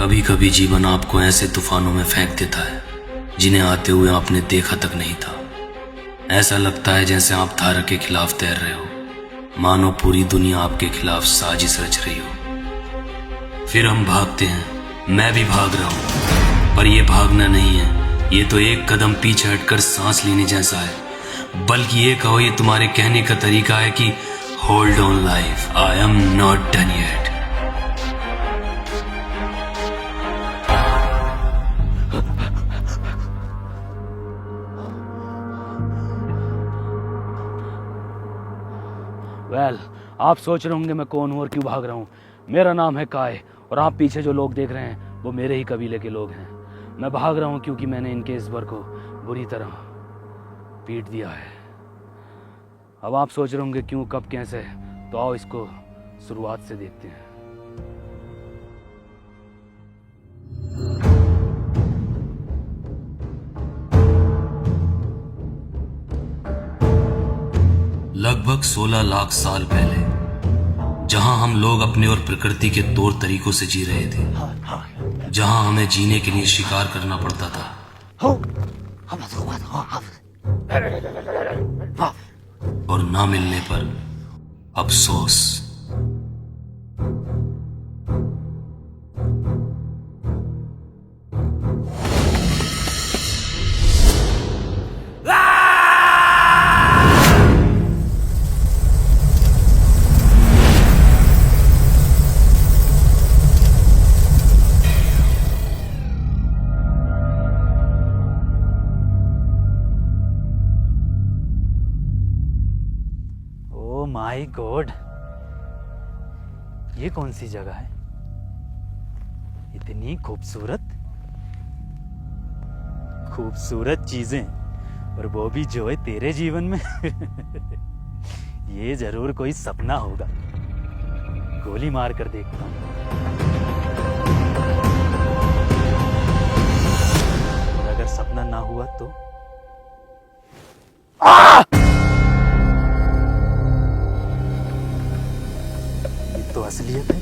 कभी कभी जीवन आपको ऐसे तूफानों में फेंक देता है जिन्हें आते हुए आपने देखा तक नहीं था। ऐसा लगता है जैसे आप धारा के खिलाफ तैर रहे हो, मानो पूरी दुनिया आपके खिलाफ साजिश रच रही हो। फिर हम भागते हैं, मैं भी भाग रहा हूं, पर यह भागना नहीं है, ये तो एक कदम पीछे हटकर सांस लेने जैसा है। बल्कि ये कहो, ये तुम्हारे कहने का तरीका है कि hold on life, I am not done yet. आप सोच रहे होंगे मैं कौन हूं और क्यों भाग रहा हूं। मेरा नाम है काय और आप पीछे जो लोग देख रहे हैं वो मेरे ही कबीले के लोग हैं। मैं भाग रहा हूं क्योंकि मैंने इनके इस बर को बुरी तरह पीट दिया है। अब आप सोच रहे होंगे क्यों, कब, कैसे, तो आओ इसको शुरुआत से देखते हैं। लगभग 16 लाख साल पहले, जहां हम लोग अपने और प्रकृति के तौर तरीकों से जी रहे थे, जहां हमें जीने के लिए शिकार करना पड़ता था और ना मिलने पर अफसोस। माय गॉड, ये कौन सी जगह है? इतनी खूबसूरत खूबसूरत चीजें, और वो भी जो है तेरे जीवन में। ये जरूर कोई सपना होगा। गोली मार कर देखता हूं, और अगर सपना ना हुआ तो तो असलियत है।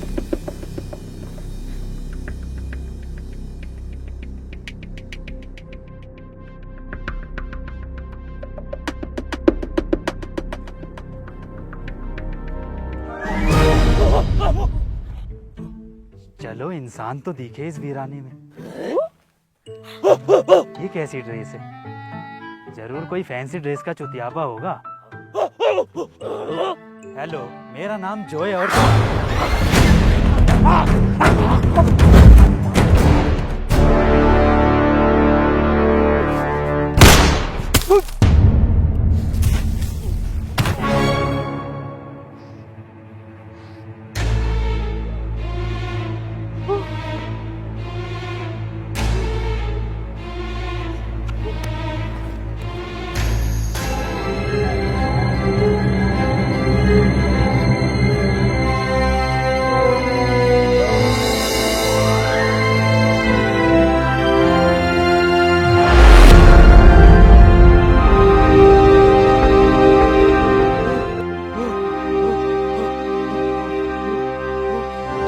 चलो, इंसान तो दिखे इस वीराने में। ये कैसी ड्रेस है? जरूर कोई फैंसी ड्रेस का चुतियाबा होगा। हेलो, मेरा नाम जोय और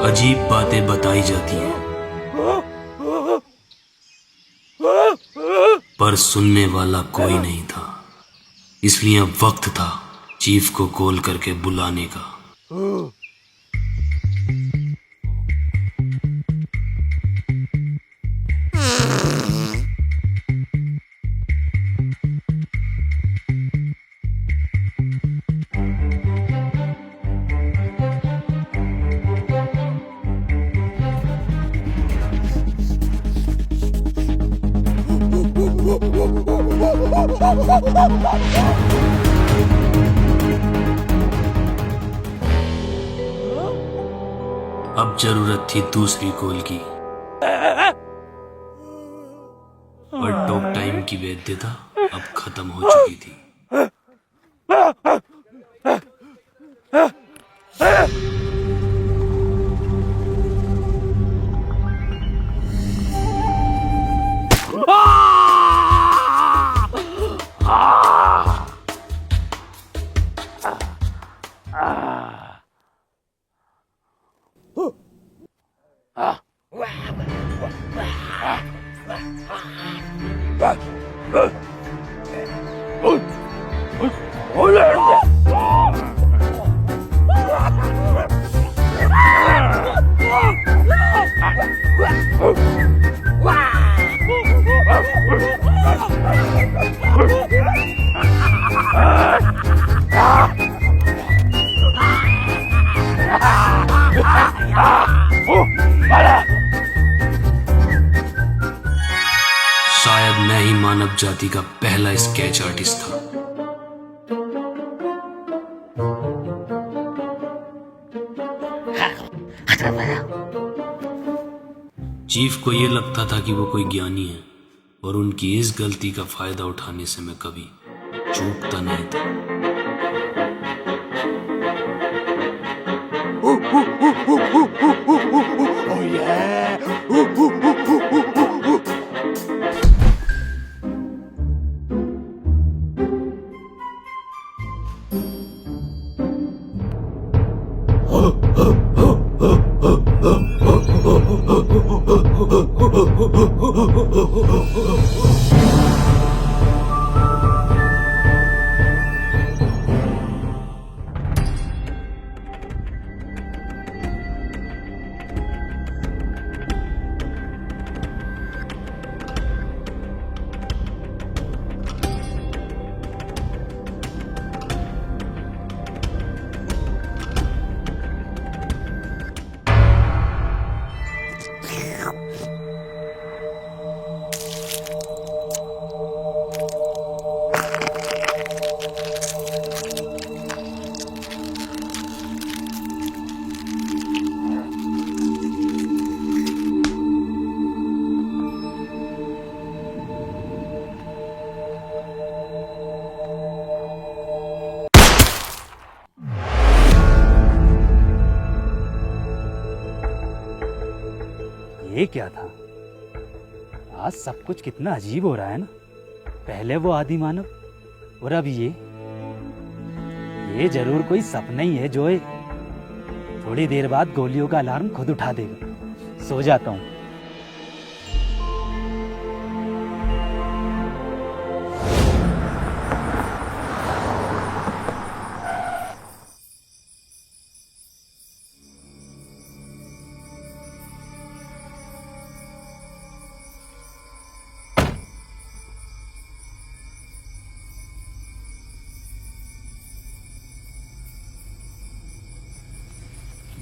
अजीब बातें बताई जाती हैं, पर सुनने वाला कोई नहीं था। इसलिए अब वक्त था चीफ को कॉल करके बुलाने का। अब जरूरत थी दूसरी कॉल की, पर टॉक टाइम की वैधता अब खत्म हो चुकी थी। शायद मैं ही मानव जाति का पहला स्केच आर्टिस्ट था। चीफ को यह लगता था कि वो कोई ज्ञानी है और उनकी इस गलती का फायदा उठाने से मैं कभी चूकता नहीं था। Oh yeah! ये क्या था? आज सब कुछ कितना अजीब हो रहा है ना। पहले वो आदि मानव और अब ये जरूर कोई सपना ही है जोए। थोड़ी देर बाद गोलियों का अलार्म खुद उठा देगा। सो जाता हूँ।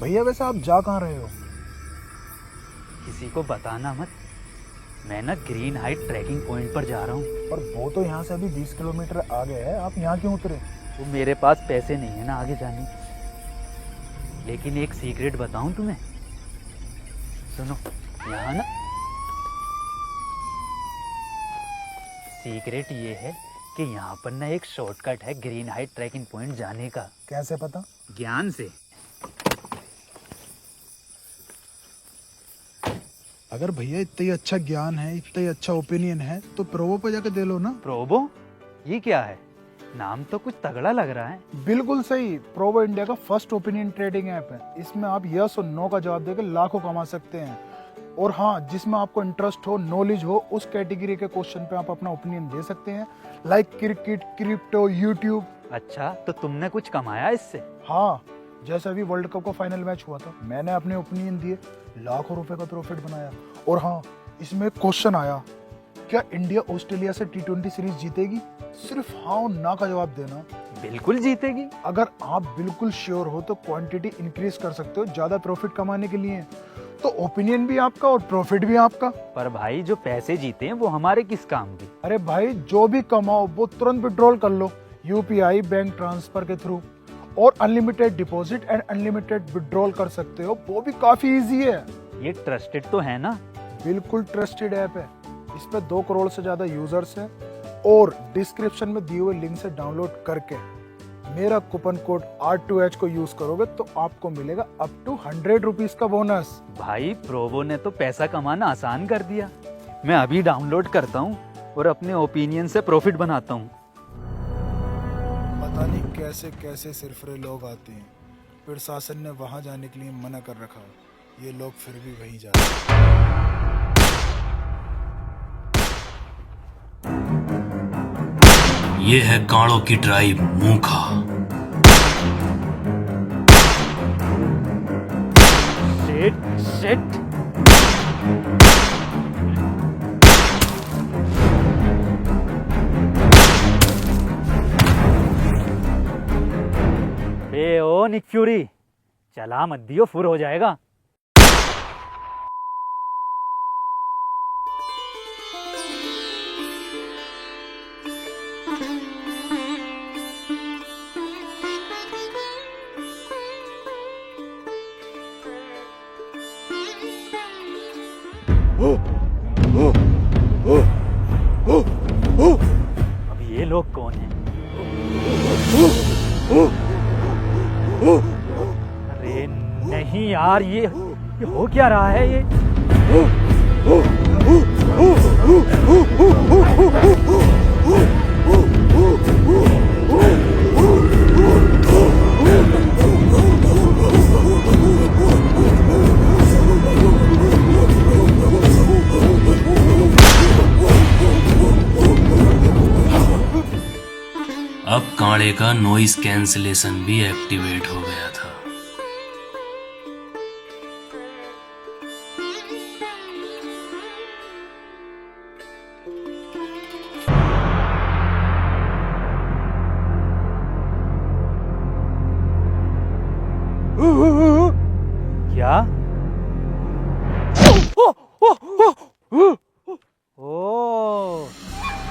भैया वैसे आप जा कहाँ रहे हो? किसी को बताना मत। मैं ना ग्रीन हाइट ट्रैकिंग पॉइंट पर जा रहा हूँ। और वो तो यहाँ से अभी 20 किलोमीटर आगे है, आप यहाँ क्यों उतरे? वो मेरे पास पैसे नहीं है ना आगे जाने के। लेकिन एक सीक्रेट बताऊं तुम्हें, सुनो। यहाँ ना सीक्रेट ये है कि यहाँ पर ना एक शॉर्टकट है ग्रीन हाइट ट्रैकिंग पॉइंट जाने का। कैसे पता? ज्ञान से। अगर भैया इतना ही अच्छा ज्ञान है, इतना ही अच्छा ओपिनियन है, तो प्रोवो पे जाके दे लो ना। प्रोबो? ये क्या है? नाम तो कुछ तगड़ा लग रहा है। बिल्कुल सही। प्रोवो इंडिया का फर्स्ट ओपिनियन ट्रेडिंग ऐप है। इसमें आप यस और नो का जवाब देकर लाखों कमा सकते हैं। और हाँ, जिसमें आपको इंटरेस्ट हो, नॉलेज हो, उस कैटेगरी के क्वेश्चन पे आप अपना ओपिनियन दे सकते हैं, लाइक क्रिकेट, क्रिप्टो, यूट्यूब। अच्छा, तो तुमने कुछ कमाया इससे? हाँ, जैसे अभी वर्ल्ड कप का फाइनल मैच हुआ था, मैंने अपने ओपिनियन दिए, लाखों रुपए का प्रॉफिट बनाया। और हाँ, इसमें एक क्वेश्चन आया, क्या इंडिया ऑस्ट्रेलिया से T20 सीरीज जीतेगी? सिर्फ हाँ और ना का जवाब देना। बिल्कुल जीतेगी। अगर आप बिल्कुल श्योर हो तो क्वांटिटी इंक्रीज कर सकते हो ज्यादा प्रॉफिट कमाने के लिए। तो ओपिनियन भी आपका और प्रॉफिट भी आपका। पर भाई, जो पैसे जीते हैं वो हमारे किस काम के? अरे भाई, जो भी कमाओ वो तुरंत विड्रॉल कर लो UPI बैंक ट्रांसफर के थ्रू। और unlimited deposit and unlimited withdrawal कर सकते हो, वो भी काफी इजी है। ये ट्रस्टेड तो है ना? बिल्कुल ट्रस्टेड ऐप है। इस पे 2 करोड़ से ज्यादा यूजर्स हैं। और डिस्क्रिप्शन में दिए हुए लिंक से डाउनलोड करके मेरा कूपन कोड R2H को यूज करोगे तो आपको मिलेगा अप टू 100 रुपीज का बोनस। भाई, प्रोवो ने तो पैसा कमाना आसान कर दिया। मैं अभी डाउनलोड करता हूँ और अपने ओपिनियन से प्रॉफिट बनाता हूँ। पता नहीं कैसे कैसे सिरफरे लोग आते हैं। प्रशासन ने वहां जाने के लिए मना कर रखा, ये लोग फिर भी वहीं जाते हैं। ये है गाड़ों की ट्राइब मूखा। Shit shit. बे ओ निक फ्यूरी, चला मत दियो, फुर हो जाएगा। अब ये लोग कौन हैं? अरे नहीं यार, ये हो क्या रहा है ये? अब कांड़े का नॉइस कैंसलेशन भी एक्टिवेट हो गया था। क्या? ओ,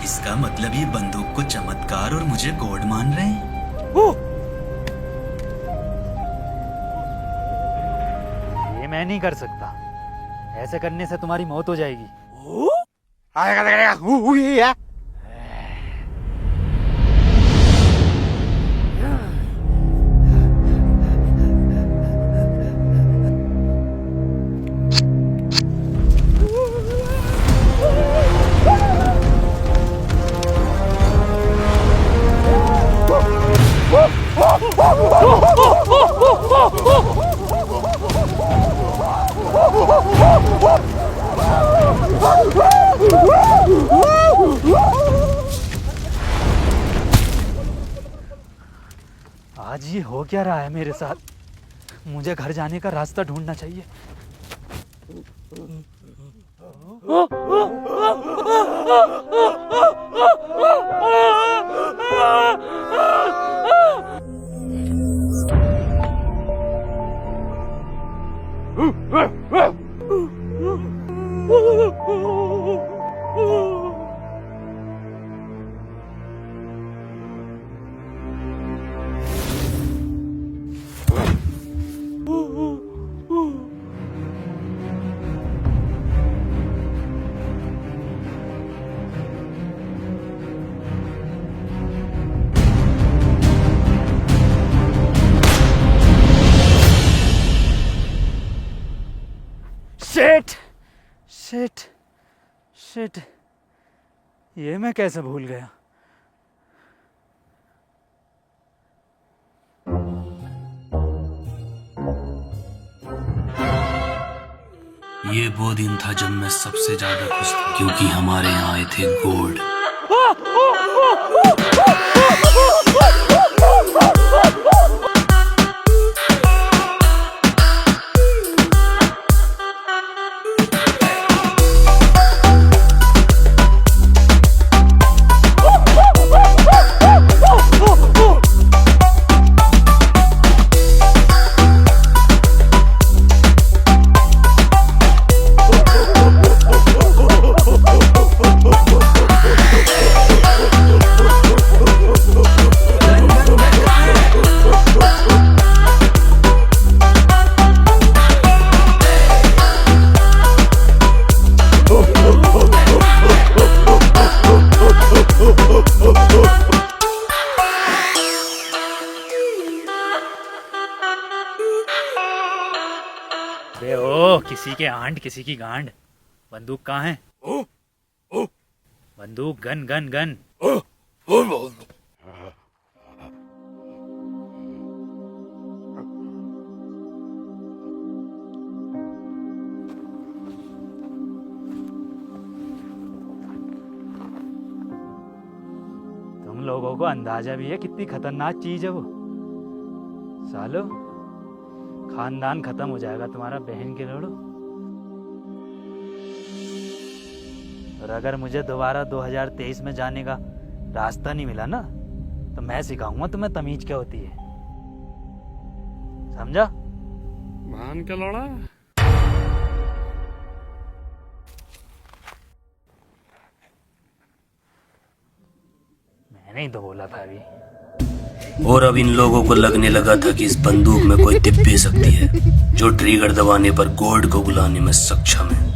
इसका मतलब ये बंदूक को चमत्कार और मुझे गॉड मान रहे हैं। ये मैं नहीं कर सकता। ऐसे करने से तुम्हारी मौत हो जाएगी। आज ये हो क्या रहा है मेरे साथ? मुझे घर जाने का रास्ता ढूंढना चाहिए। शिट शिट शिट, ये मैं कैसे भूल गया? ये वो दिन था जब मैं सबसे ज्यादा खुश था, क्योंकि हमारे यहाँ आए थे गॉड। बे ओ, किसी के आंट किसी की गांड। बंदूक कहाँ है? बंदूक, गन गन गन। तुम लोग को अंदाजा भी है कितनी खतरनाक चीज है वो। सालो, खानदान खत्म हो जाएगा तुम्हारा, बहन के लोड़ो। और अगर मुझे दोबारा 2023 में जाने का रास्ता नहीं मिला ना, तो मैं सिखाऊंगा तुम्हें तमीज क्या होती है, समझा? मान के लौड़ा। मैंने ही तो बोला था अभी। और अब इन लोगों को लगने लगा था कि इस बंदूक में कोई दिव्य शक्ति है जो ट्रिगर दबाने पर गॉड को बुलाने में सक्षम है।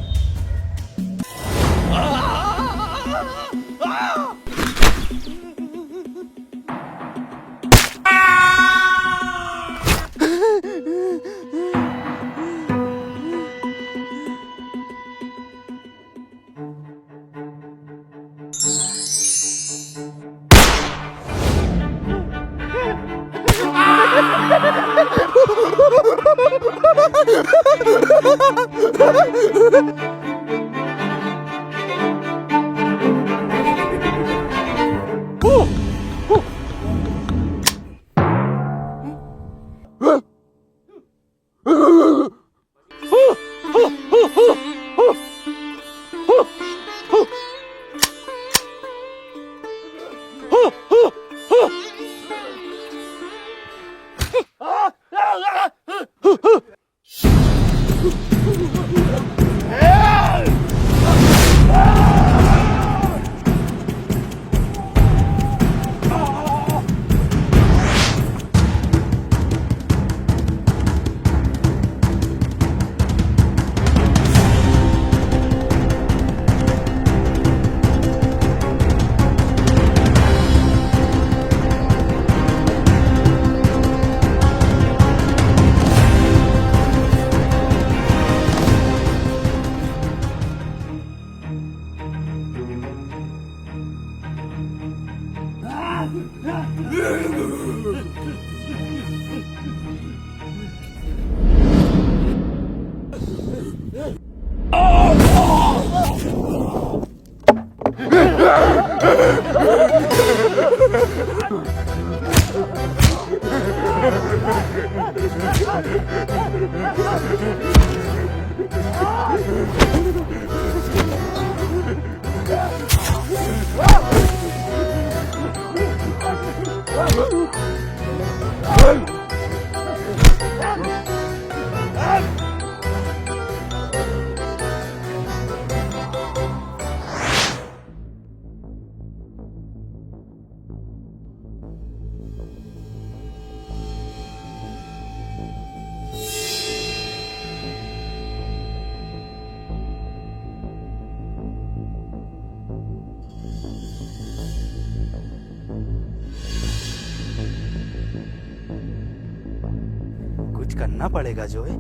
कुछ करना पड़ेगा जो है।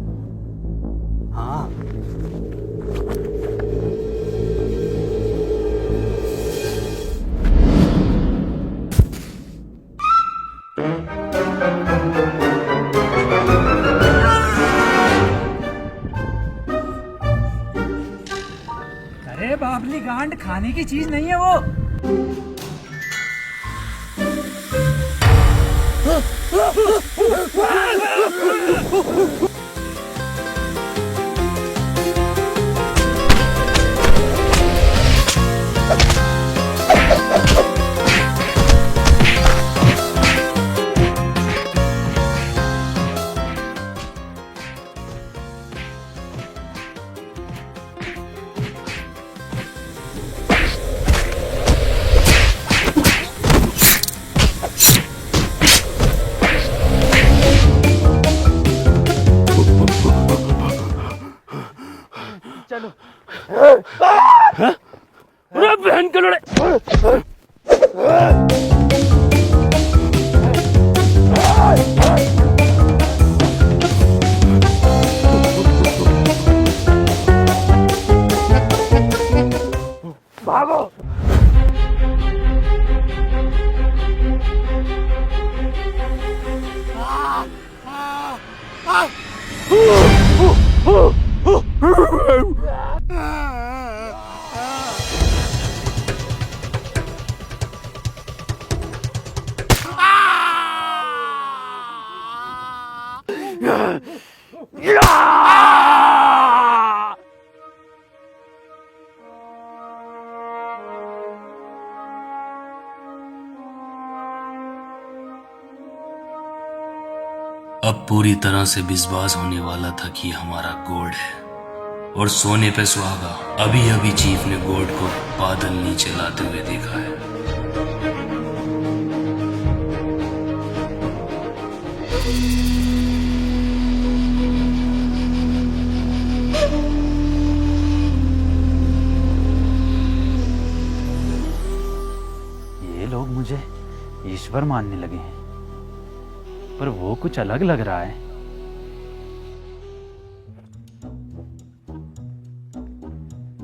हाँ, अरे बाबली गांड खाने की चीज नहीं है वो। अरे बहन के लड़े। भागो। अब पूरी तरह से विश्वास होने वाला था कि हमारा गोड है और सोने पे सुहागा। अभी अभी चीफ ने गोड को बादल नीचे लाते हुए देखा है। ये लोग मुझे ईश्वर मानने लगे हैं, पर वो कुछ अलग लग रहा है।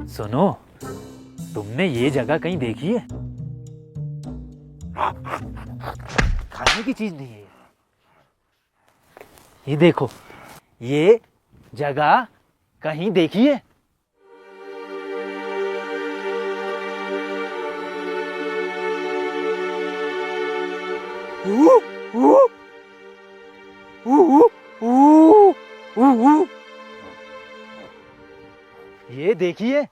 सुनो, तुमने ये जगह कहीं देखी है? खाने की चीज नहीं है। ये देखो, ये जगह कहीं देखी है? ये देखिए,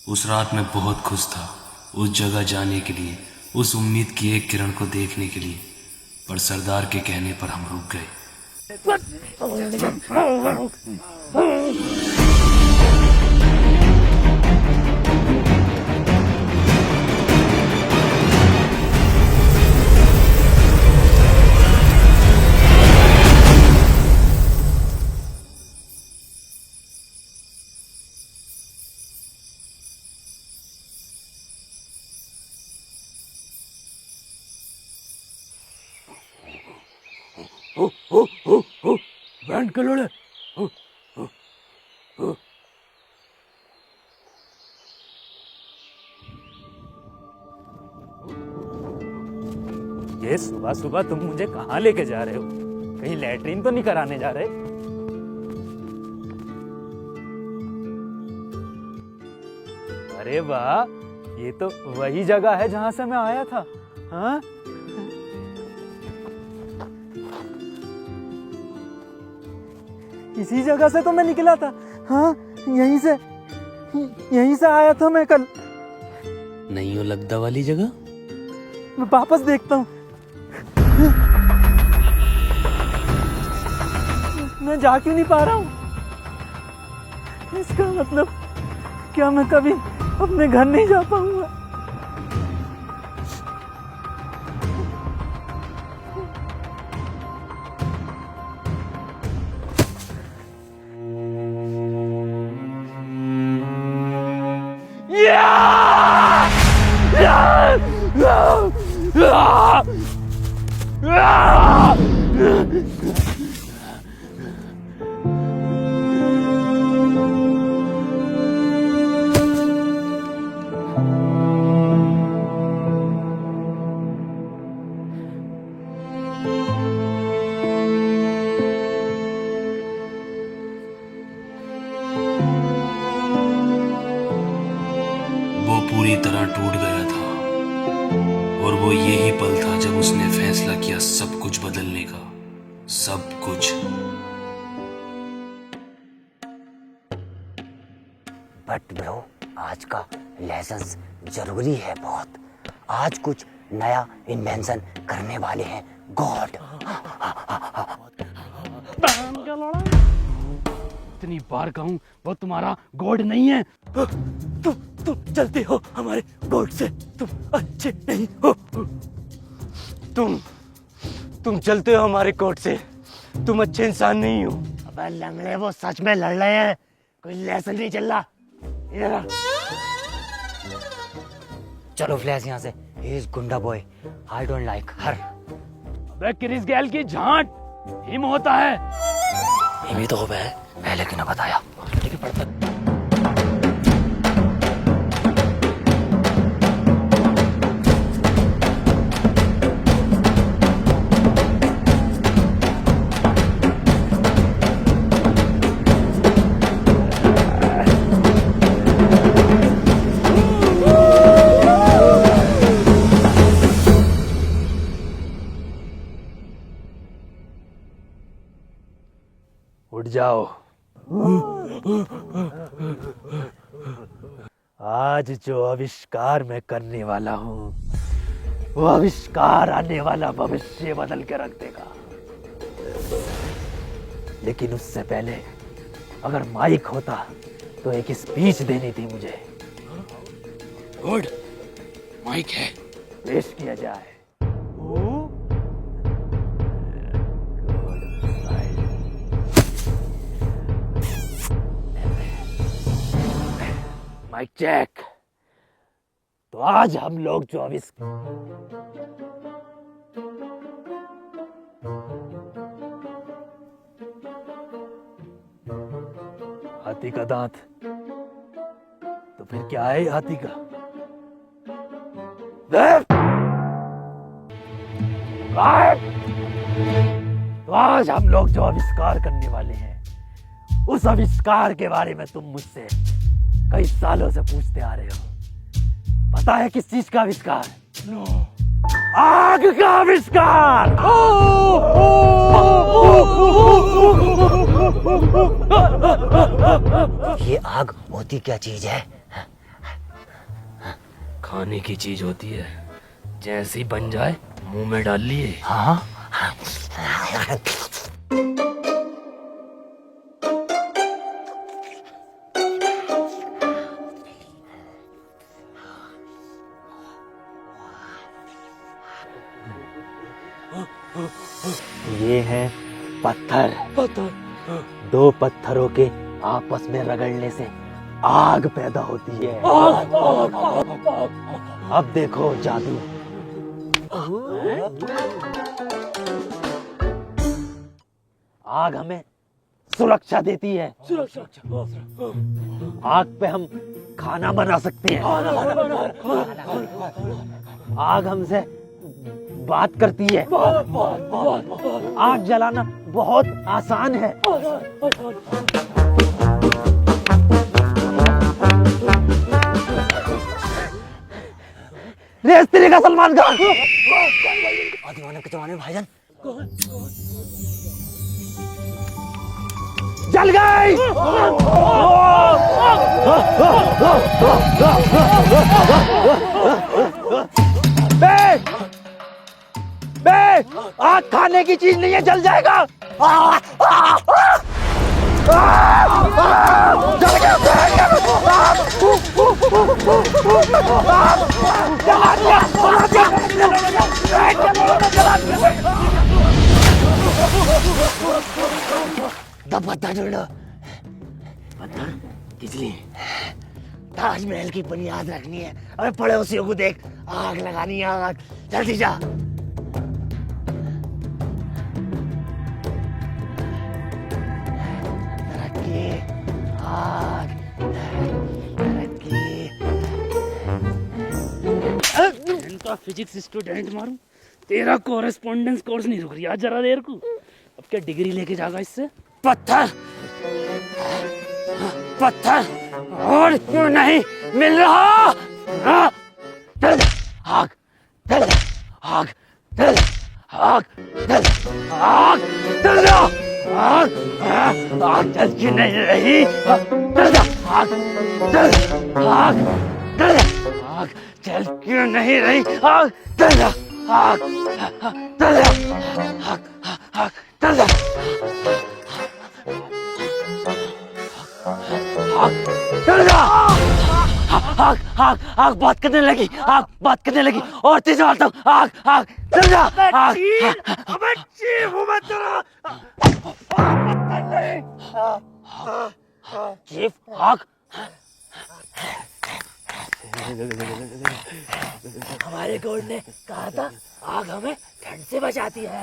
उस रात मैं बहुत खुश था, उस जगह जाने के लिए, उस उम्मीद की एक किरण को देखने के लिए, पर सरदार के कहने पर हम रुक गए। बैंड के लोड़े। ये सुबह सुबह तुम मुझे कहाँ लेके जा रहे हो? कहीं लैट्रीन तो नहीं कराने जा रहे? अरे वाह, ये तो वही जगह है जहां से मैं आया था। हाँ, इसी जगह से तो मैं निकला था। हाँ, यहीं से आया था मैं कल। नहीं हो लगदा वाली जगह? मैं वापस देखता हूँ। मैं जा क्यों नहीं पा रहा हूँ? इसका मतलब क्या मैं कभी अपने घर नहीं जा पाऊंगा? वो पूरी तरह टूट गया था और वो यही पल था जब उसने फैसला किया सब कुछ बदलने का। सब कुछ। बट ब्रो, आज का लेसन्स जरूरी है बहुत। आज कुछ नया इन्वेंशन करने वाले हैं गॉड। इतनी बार कहूं, वो तुम्हारा गॉड नहीं है। तुम चलते हो हमारे गॉड से, तुम अच्छे नहीं हो। तुम चलते हो हमारे कोर्ट से, तुम अच्छे इंसान नहीं हो। अबे लंगड़े, वो सच में लड़ रहे हैं, कोई लेसन नहीं चल रहा। इधर आ। चलो फ्लैश यहाँ से। ही इज गुंडा बॉय, आई डोंट लाइक हर। अबे क्रिस गैल की झांट, हिम होता है। हिमी तो हो गया है, पहले क्यों ना बताया? लेकिन पड़ता उठ जाओ। आज जो आविष्कार मैं करने वाला हूँ, वो आविष्कार आने वाला भविष्य बदल के रख देगा। लेकिन उससे पहले अगर माइक होता तो एक स्पीच देनी थी मुझे। गुड, माइक है, पेश किया जाए। Mic check. तो आज हम लोग जो हाथी का दांत, तो फिर क्या है हाथी का? तो आज हम लोग जो आविष्कार करने वाले हैं, उस आविष्कार के बारे में तुम मुझसे कई सालों से पूछते आ रहे हो। पता है किस चीज का आविष्कार? आग का आविष्कार। ये आग होती क्या चीज है? खाने की चीज होती है, जैसे ही बन जाए मुंह में डाल लिए। हाँ, ये है पत्थर। दो पत्थरों के आपस में रगड़ने से आग पैदा होती है। अब देखो जादू। आग हमें सुरक्षा देती है। आग पे हम खाना बना सकते हैं। आग हमसे बात करती है। आग जलाना बहुत आसान है। रेस तेरे का सलमान खान। दीवाने के जमाने में भाईजान जल गई। बे, आग खाने की चीज नहीं है, जल जाएगा। जल गया, जला दिया, जला दिया। दब पत्थर ढूंढो। पत्थर किस लिए? ताजमहल की बुनियाद रखनी है। अबे पड़ोसियों को देख, आग लगानी है। आग जल्दी जा। तरक्की, आग, तरक्की। इनका फिजिक्स स्टूडेंट मारूं, तेरा कोरेस्पोंडेंस कोर्स नहीं रुक रहा जरा देर को। अब क्या डिग्री लेके जाएगा इससे? पत्थर, पत्थर और क्यों नहीं मिल रहा? चल आग, चल आग, चल आग, चल आग, चल आग, आग जल क्यों नहीं रही? चल आग, चल आग, चल आग जल क्यों नहीं रही? आग चल आग, चल आग, आग चल चल जा। आग, आग, आग बात करने लगी। आग बात करने लगी और तेज मारता हूँ। आग, आग, चल जा। आग, चीफ, आग। हमारे कोड ने कहा था आग हमें ठंड से बचाती है।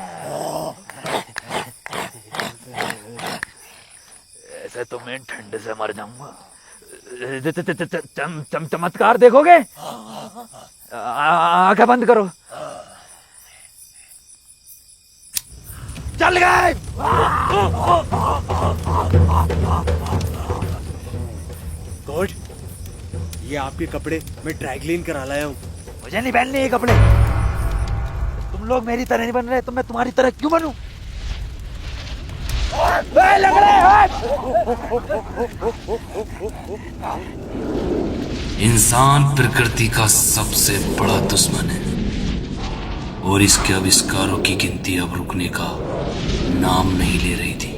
ऐसे तो मैं ठंड से मर जाऊंगा। चमत्कार देखोगे? आंखें बंद करो। चल गए। गॉड, ये आपके कपड़े मैं ड्राई क्लीन करा लाया हूँ। मुझे नहीं पहनने ये कपड़े। तुम लोग मेरी तरह नहीं बन रहे तो मैं तुम्हारी तरह क्यों बनूं? इंसान प्रकृति का सबसे बड़ा दुश्मन है और इसके आविष्कारों की गिनती अब रुकने का नाम नहीं ले रही थी।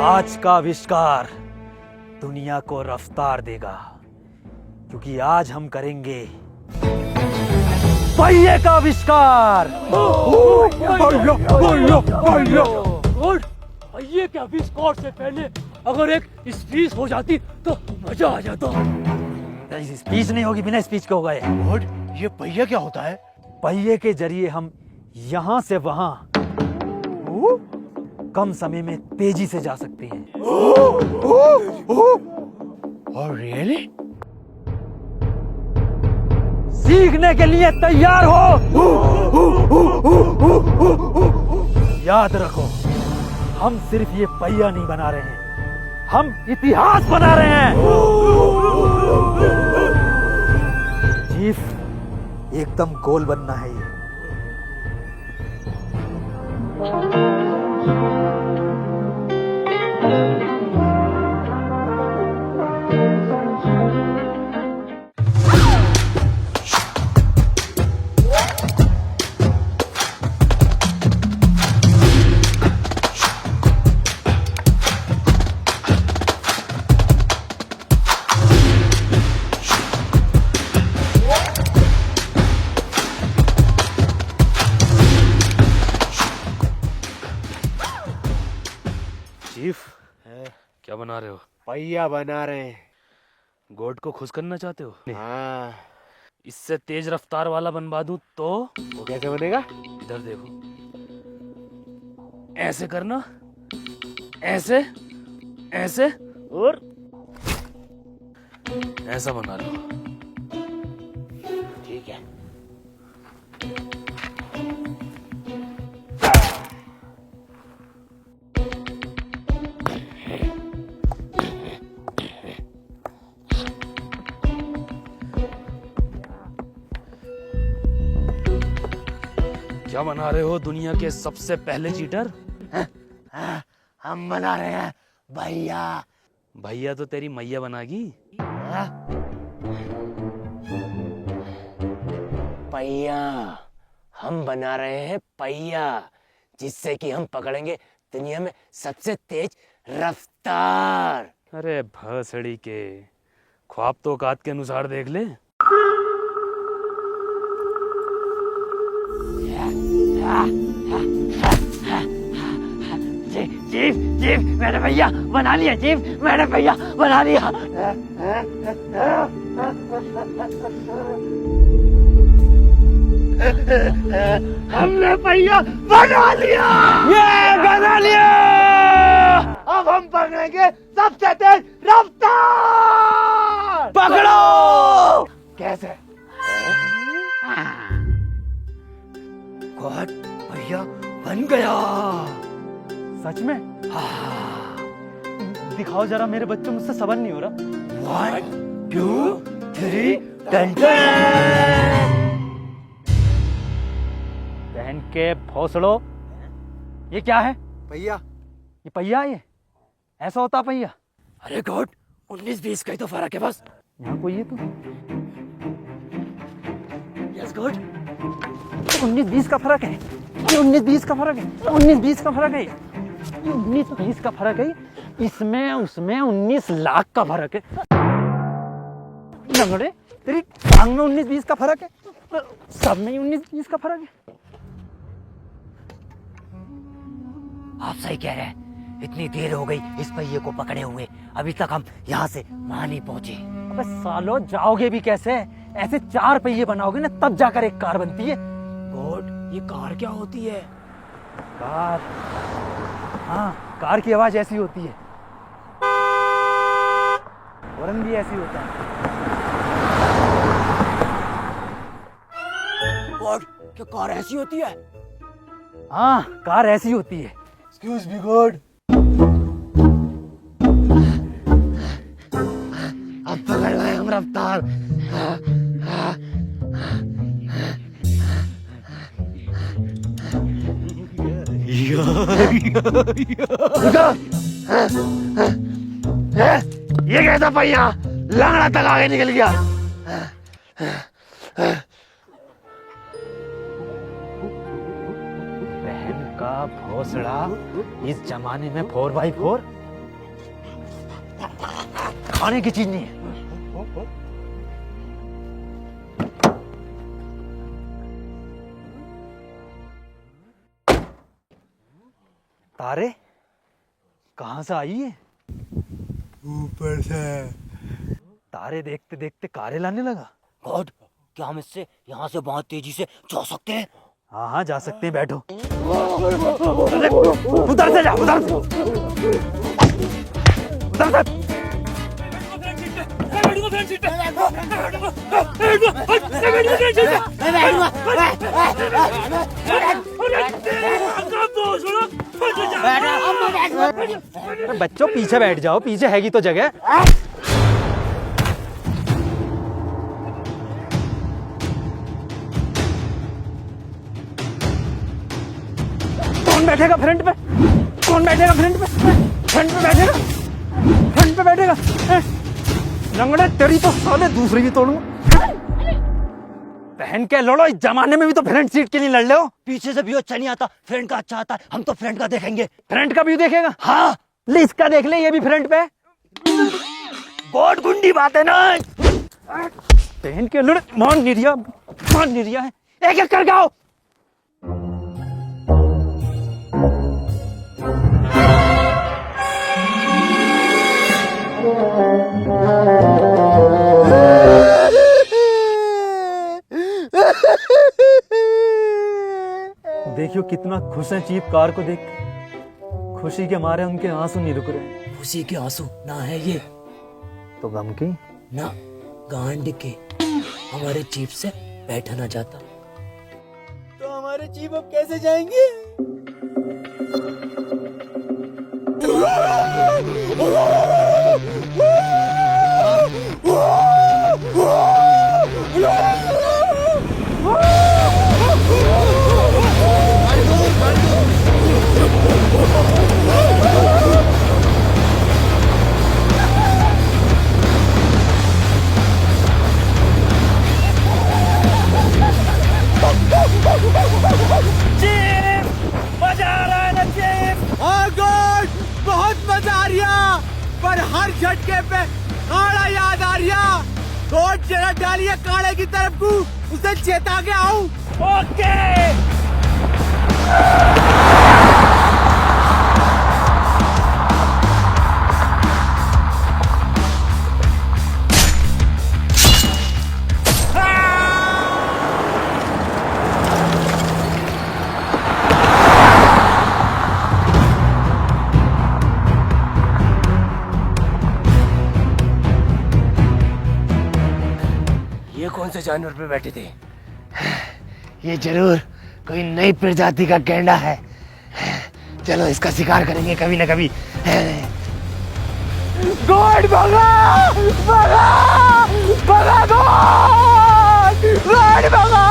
आज का आविष्कार दुनिया को रफ्तार देगा, क्योंकि आज हम करेंगे पहिए का आविष्कार। पहिए के आविष्कार से पहले अगर एक स्पीच हो जाती तो मजा आ जाता। स्पीच नहीं होगी, बिना स्पीच के होगा ये। गॉड, ये पहिया क्या होता है? पहिए के जरिए हम यहां से वहां कम समय में तेजी से जा सकते हैं। और रियली? सीखने के लिए तैयार हो? याद रखो, हम सिर्फ ये पहिया नहीं बना रहे हैं, हम इतिहास बना रहे हैं। चीफ, एकदम गोल बनना है ये। चीफ, क्या बना रहे हो? पहिया बना रहे हैं। गॉड को खुश करना चाहते हो? हाँ। इससे तेज रफ्तार वाला बनवा दूं तो? वो कैसे बनेगा? इधर देखो, ऐसे करना, ऐसे, ऐसे और ऐसा बना लो। ठीक है। क्या बना रहे हो दुनिया के सबसे पहले चीटर? हम बना रहे हैं भैया। भैया तो तेरी मैया बनागी। पहिया, हम बना रहे हैं पहिया, जिससे कि हम पकड़ेंगे दुनिया में सबसे तेज रफ्तार। अरे भसड़ी के, ख्वाब तो औकात के अनुसार देख ले। चीफ, चीफ, मैंने भैया बना लिया। चीफ, मैंने भैया बना लिया। हमने भैया बना लिया। ये बना लिया। अब हम पकड़ेंगे सबसे तेज रफ्तार। पकड़ो। कैसे? गॉड, भैया बन गया। सच में? हाँ। दिखाओ जरा, मेरे बच्चों, मुझसे सबर नहीं हो रहा। 1, 2, 3, बहन के भोसड़ो, ये क्या है? पहिया। ये पहिया है? ये ऐसा होता पहिया? अरे गॉड, 19-20 का ही तो फर्क है बस। यहाँ कोई है तो? यस गॉड, 19-20 का फर्क है। ये 19-20 का फर्क है। 19-20 का फर्क है। 19-20 का फर्क है। इसमें उसमें 19 लाख का फर्क है। लंगड़े, तेरी टांग में 19-20 का फर्क है, सब में 19-20 का फर्क है। आप सही कह रहे हैं, इतनी देर हो गई इस पहिए को पकड़े हुए, अभी तक हम यहाँ से वहां नहीं पहुंचे। अबे सालो, जाओगे भी कैसे? ऐसे 4 पहिए बनाओगे ना तब जाकर एक कार बनती है। गॉड, ये कार क्या होती है? कार, हाँ, कार की आवाज ऐसी होती है, हॉर्न भी ऐसी होता है। गॉड, क्या कार ऐसी होती है? हाँ, कार ऐसी होती है। Excuse me God. अब पकड़ रहे हम रफ्तार। ये कैसा पहिया लंगड़ा तक आगे निकल गया। बहन का भोसड़ा, इस जमाने में 4x4 खाने की चीज नहीं है। तारे कहां से आई है? ऊपर से। तारे देखते देखते कारे लाने लगा। गॉड, क्या हम इससे यहाँ से बहुत तेजी से जा सकते हैं? हाँ हाँ, जा सकते हैं, बैठो। उधर से जा, उधर से, उधर से। बच्चों पीछे बैठ जाओ, पीछे हैगी तो जगह। कौन बैठेगा फ्रंट पे? कौन बैठेगा फ्रंट पे? फ्रंट पे बैठेगा, फ्रंट पे बैठेगा। लंगड़े, तेरी तो साले दूसरी भी तोड़ूंगा। बहन के लड़ो, इस जमाने में भी तो फ्रंट सीट के लिए लड़ रहे हो। पीछे से व्यू अच्छा नहीं आता, फ्रंट का अच्छा आता है। हम तो फ्रंट का देखेंगे। फ्रंट का व्यू देखेगा? हाँ, ले इसका देख ले, ये भी फ्रंट पे। गॉड, गुंडी बात है ना। बहन के लड़, मान नहीं रिया है। एक एक कर आओ। देखियो कितना खुश है चीप कार को देख के। खुशी के मारे उनके आंसू नहीं रुक रहे। खुशी के आंसू ना है ये, तो गम की ना गांड के। हमारे जीप से बैठा ना जाता तो हमारे जीप अब कैसे जाएंगे? हाँ गॉड, बहुत मजा आ रहा, पर हर झटके पे काड़ा याद आ रहा। गॉड, जरा डालिए काड़े की तरफ को, उसे चेता के आऊं। ओके। ये कौन से जानवर पे बैठे थे? ये जरूर कोई नई प्रजाति का गैंडा है। चलो इसका शिकार करेंगे कभी ना कभी। गॉड, भगा भगा भगा, गॉड गॉड भगा।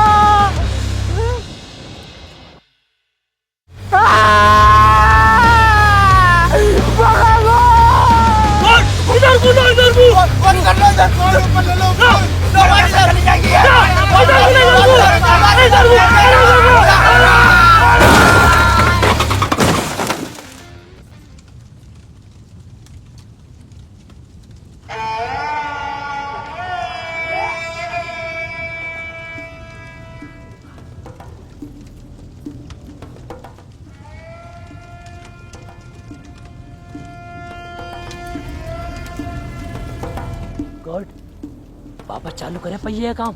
गॉड, वापस चालू करे पहिए का काम।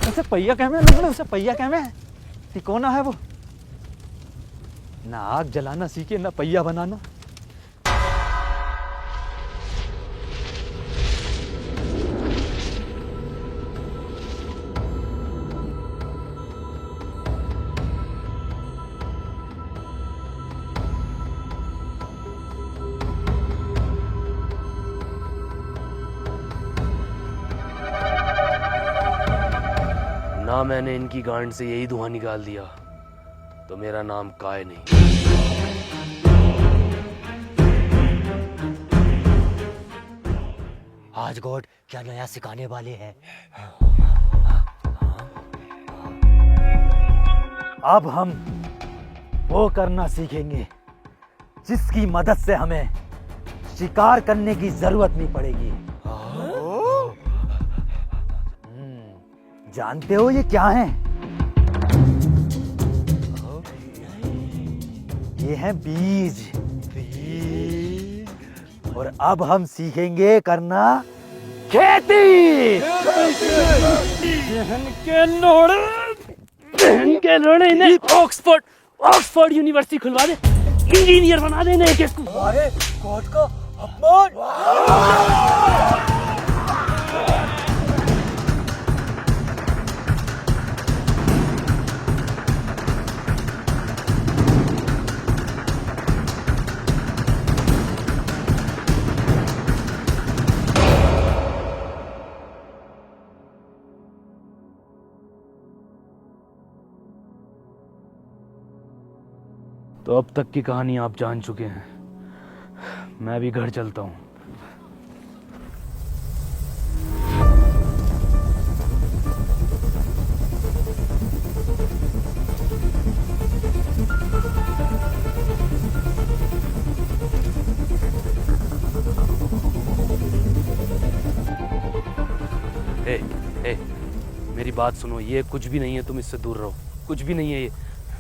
उसे पहिया कहमे लुगड़े, उसे पहिया कहमे तिकोना है वो। ना आग जलाना सीखे ना पहिया बनाना। ना मैंने इनकी गांड से यही धुआं निकाल दिया तो मेरा नाम काय नहीं। आज गॉड क्या नया सिखाने वाले हैं। अब हम वो करना सीखेंगे जिसकी मदद से हमें शिकार करने की जरूरत नहीं पड़ेगी। जानते हो ये क्या है? ये है बीज। और अब हम सीखेंगे करना खेती। बहन के लोड़े इन्हें ऑक्सफोर्ड यूनिवर्सिटी खुलवा दे, इंजीनियर बना दे इन्हें एक-एक को। अरे गॉड का अपमान। तो अब तक की कहानी आप जान चुके हैं, मैं भी घर चलता हूँ। ए, मेरी बात सुनो, ये कुछ भी नहीं है, तुम इससे दूर रहो। कुछ भी नहीं है ये।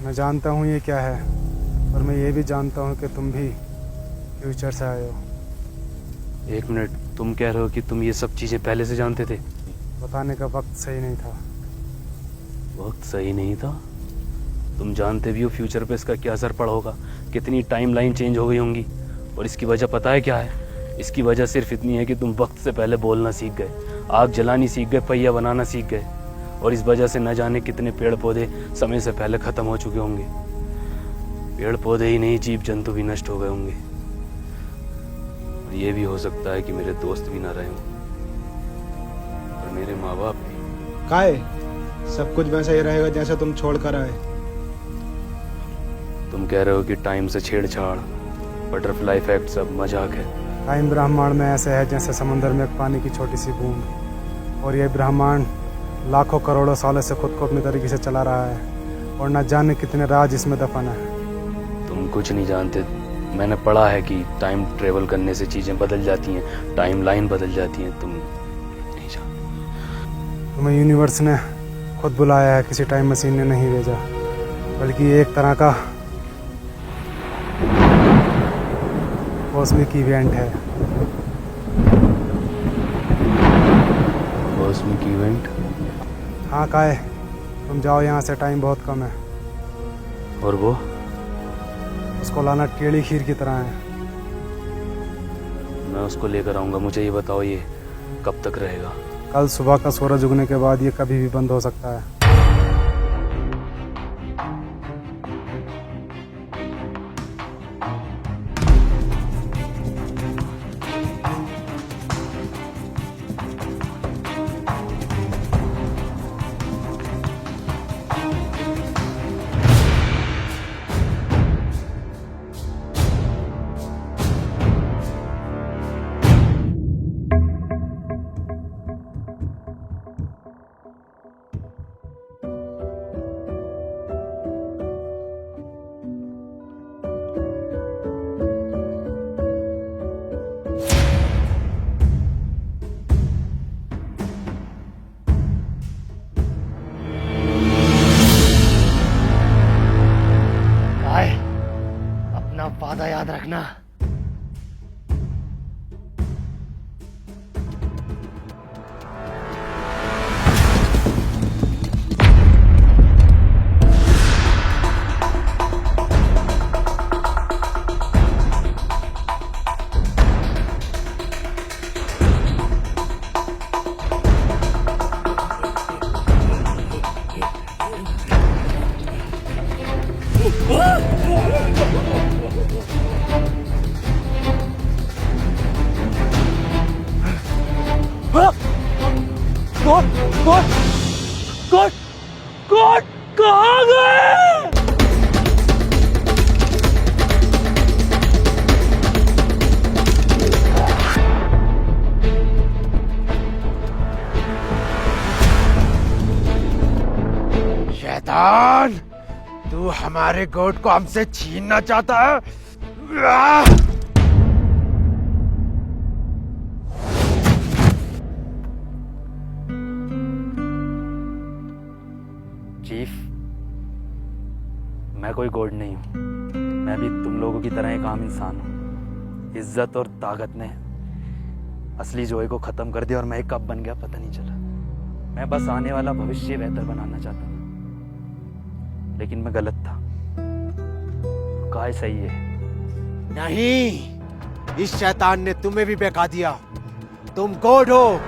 मैं जानता हूँ ये क्या है, और मैं ये भी जानता हूँ कि तुम भी फ्यूचर से आए हो। एक मिनट, तुम कह रहे हो कि तुम ये सब चीजें पहले से जानते थे? बताने का वक्त सही नहीं था। वक्त सही नहीं था? तुम जानते भी हो फ्यूचर पे इसका क्या असर पड़ा होगा, कितनी टाइमलाइन चेंज हो गई होंगी। और इसकी वजह पता है क्या है? इसकी वजह सिर्फ इतनी है कि तुम वक्त से पहले बोलना सीख गए, आग जलानी सीख गए, पहिया बनाना सीख गए। और इस वजह से न जाने कितने पेड़ पौधे समय से पहले खत्म हो चुके होंगे। पेड़ पौधे ही नहीं, जीव जंतु भी नष्ट हो गए होंगे। और ये भी हो सकता है कि मेरे दोस्त भी ना रहे हों, और मेरे माँ बाप भी। काय सब कुछ वैसा ही रहेगा जैसा तुम छोड़ कर आए। तुम कह रहे हो कि टाइम से छेड़छाड़, बटरफ्लाई इफेक्ट सब मजाक है। टाइम ब्रह्मांड में ऐसे है जैसे समंदर में एक पानी की छोटी सी बूंद, और ये ब्रह्मांड लाखों करोड़ों सालों से खुद को अपनी तरीके से चला रहा है, और न जाने कितने राज इसमें दफन है। तुम कुछ नहीं जानते। मैंने पढ़ा है कि टाइम ट्रेवल करने से चीजें बदल जाती हैं, टाइम लाइन बदल जाती हैं। तुम नहीं जानते। तुम्हें यूनिवर्स ने खुद बुलाया है, किसी टाइम मशीन ने नहीं भेजा, बल्कि एक तरह का कॉस्मिक इवेंट है। Cosmic event? हाँ काय, तुम जाओ यहाँ से, टाइम बहुत कम है। और वो? उसको लाना टेढ़ी खीर की तरह है। मैं उसको लेकर आऊंगा। मुझे ये बताओ, ये कब तक रहेगा? कल सुबह का सूरज उगने के बाद ये कभी भी बंद हो सकता है। वादा याद रखना। कोट कोट कहाँ गए? शैतान, तू हमारे गोट को हमसे छीनना चाहता है? चीफ, मैं कोई गॉड नहीं हूं। मैं भी तुम लोगों की तरह एक आम इंसान हूं। इज्जत और ताकत ने असली जोए को खत्म कर दिया और मैं कब बन गया पता नहीं चला। मैं बस आने वाला भविष्य बेहतर बनाना चाहता था, लेकिन मैं गलत था। काय सही है। नहीं, इस शैतान ने तुम्हें भी बहका दिया। तुम गोड हो।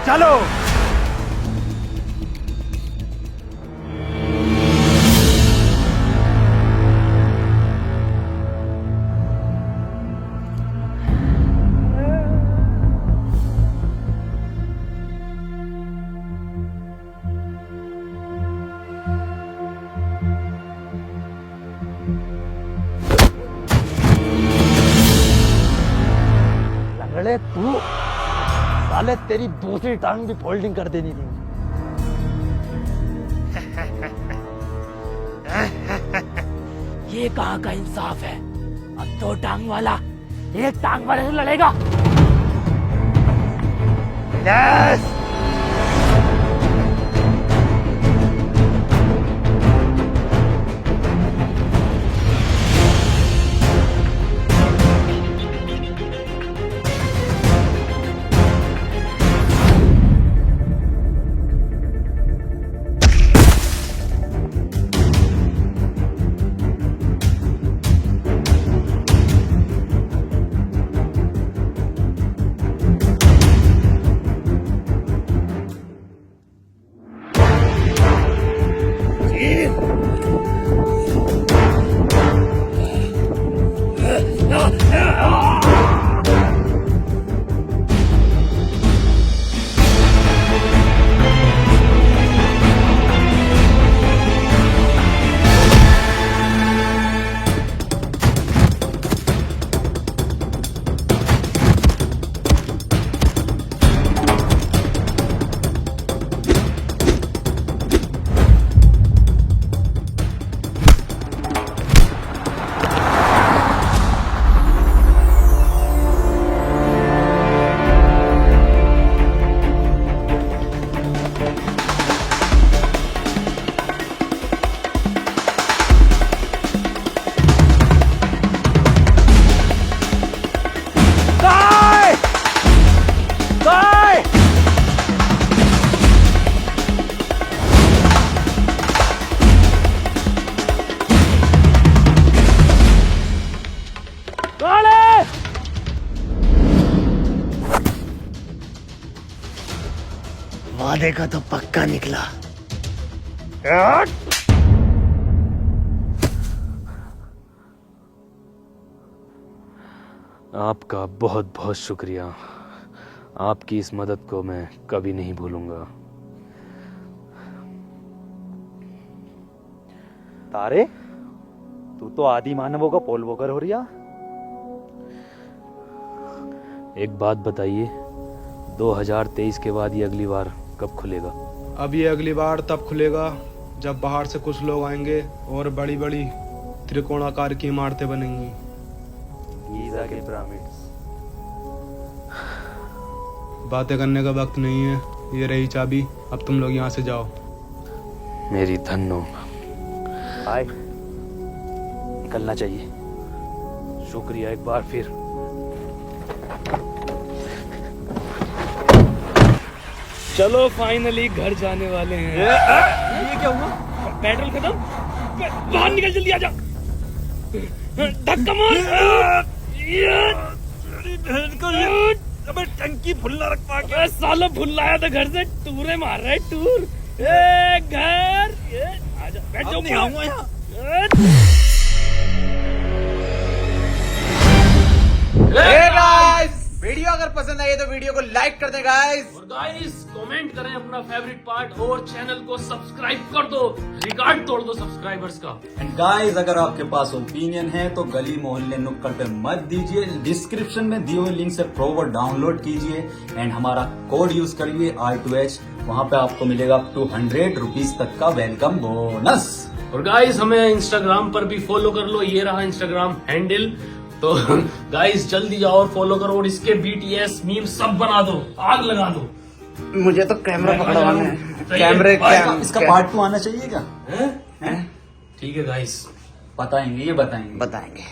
चलो। लंगड़े तू, साले तेरी दूसरी टांग भी फोल्डिंग कर देनी थी। ये कहाँ का इंसाफ है? अब दो टांग वाला एक टांग वाले से लड़ेगा। यस। वादे का तो पक्का निकला। आपका बहुत बहुत शुक्रिया। आपकी इस मदद को मैं कभी नहीं भूलूंगा। तारे, तू तो आदि मानवों का पोल वोकर हो रिया। एक बात बताइए, 2023 के बाद ये अगली बार कब खुलेगा? अब ये अगली बार तब खुलेगा जब बाहर से कुछ लोग आएंगे और बड़ी बड़ी त्रिकोणाकार की इमारतें बनेंगी। गीज़ा के पिरामिड्स। बातें करने का वक्त नहीं है। ये रही चाबी, अब तुम लोग यहाँ से जाओ। मेरी धन्नो। हाय, निकलना चाहिए। शुक्रिया एक बार फिर। चलो फाइनली घर जाने वाले हैं। ये क्या हुआ? पेट्रोल खत्म। बाहर निकल, जल्दी आ जा। धक्का मार। अबे टंकी फुल्ला रख पा अबे साला फुल आया था घर से। टूरे मार रहा है, टूर। ए घर, आजा बैठ जाओ। नहीं आऊंगा यहाँ। Hey guys, वीडियो अगर पसंद आई तो वीडियो को लाइक कर दे गाइस। और गाइस कमेंट करें अपना फेवरेट पार्ट और चैनल को सब्सक्राइब कर दो, रिकॉर्ड तोड़ दो सब्सक्राइबर्स का। एंड गाइस अगर आपके पास ओपिनियन है तो गली मोहल्ले नुक्कड़ पे मत दीजिए, डिस्क्रिप्शन में दिए हुए लिंक से प्रोवर डाउनलोड कीजिए एंड हमारा कोड यूज करिए R2H, वहाँ पे आपको मिलेगा 200 रुपीज तक का वेलकम बोनस। और गाइस हमें इंस्टाग्राम पर भी फॉलो कर लो, ये रहा इंस्टाग्राम हैंडल। तो गाइस जल्दी जाओ और फॉलो करो और इसके BTS मीम सब बना दो, आग लगा दो। मुझे तो कैमरा पकड़वाना है, कैमरे इसका पार्ट 2 आना चाहिए क्या? ठीक है गाइस, बताएंगे, ये बताएंगे। बताएंगे।